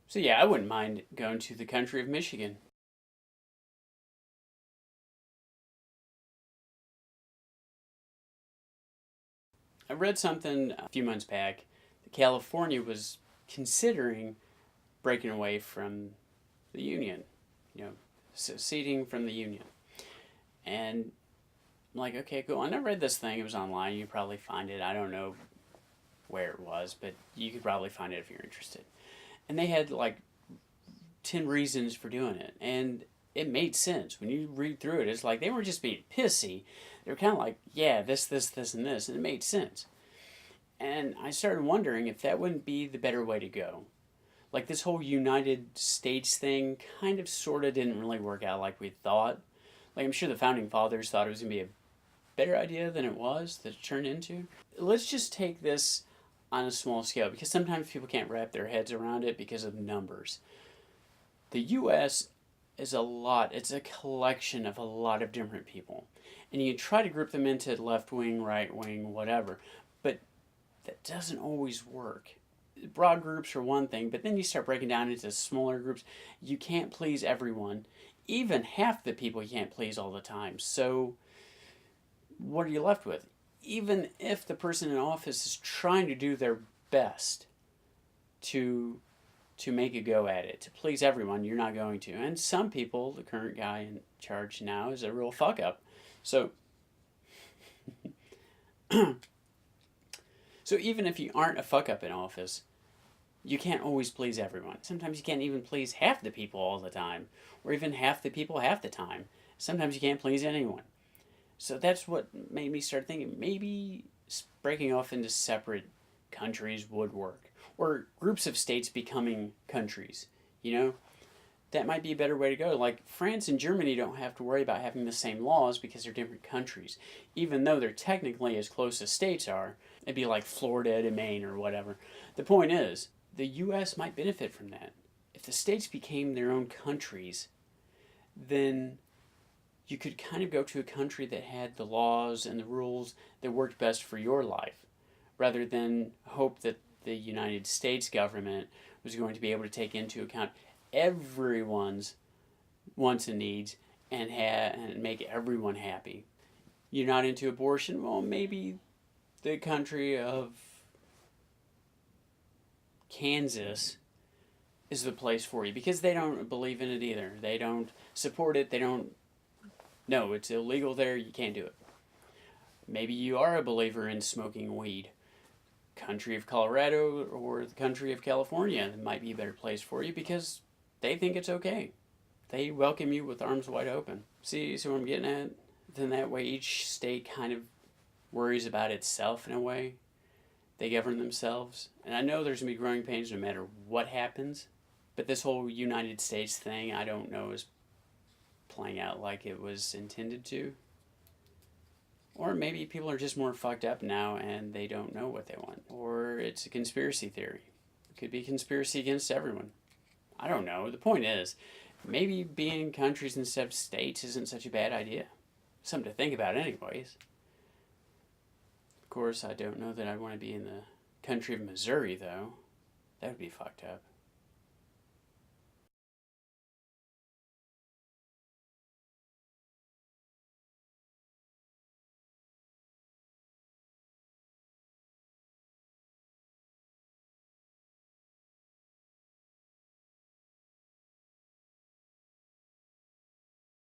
So yeah, I wouldn't mind going to the country of Michigan. I read something a few months back that California was considering breaking away from the Union, you know, seceding from the Union. And I'm like, okay, cool. I never read this thing. It was online. You probably find it. I don't know where it was, but you could probably find it if you're interested. And they had like 10 reasons for doing it. And it made sense. When you read through it, it's like they weren't just being pissy. They were kind of like, yeah, this, and this. And it made sense. And I started wondering if that wouldn't be the better way to go. Like this whole United States thing kind of sort of didn't really work out like we thought. Like I'm sure the founding fathers thought it was going to be a better idea than it was that it turned into. Let's just take this on a small scale because sometimes people can't wrap their heads around it because of numbers. The US is a lot, it's a collection of a lot of different people. And you try to group them into left wing, right wing, whatever. But that doesn't always work. Broad groups are one thing, but then you start breaking down into smaller groups. You can't please everyone. Even half the people you can't please all the time. So what are you left with? Even if the person in office is trying to do their best to make a go at it, to please everyone, you're not going to. And some people, the current guy in charge now is a real fuck up. So so even if you aren't a fuck up in office, you can't always please everyone. Sometimes you can't even please half the people all the time, or even half the people half the time. Sometimes you can't please anyone. So that's what made me start thinking maybe breaking off into separate countries would work, or groups of states becoming countries. You know, that might be a better way to go. Like France and Germany don't have to worry about having the same laws because they're different countries, even though they're technically as close as states are. It'd be like Florida to Maine or whatever. The point is, the U.S. might benefit from that. If the states became their own countries, then you could kind of go to a country that had the laws and the rules that worked best for your life, rather than hope that the United States government was going to be able to take into account everyone's wants and needs and make everyone happy. You're not into abortion? Well, maybe the country of Kansas is the place for you because they don't believe in it either. They don't support it. They don't. No, it's illegal there. You can't do it. Maybe you are a believer in smoking weed. Country of Colorado or the country of California might be a better place for you because they think it's okay. They welcome you with arms wide open. See what I'm getting at? Then that way each state kind of worries about itself in a way. They govern themselves. And I know there's going to be growing pains no matter what happens. But this whole United States thing, I don't know, is playing out like it was intended to. Or maybe people are just more fucked up now and they don't know what they want. Or it's a conspiracy theory. It could be a conspiracy against everyone. I don't know. The point is, maybe being countries instead of states isn't such a bad idea. Something to think about, anyways. Of course, I don't know that I want to be in the country of Missouri, though. That would be fucked up.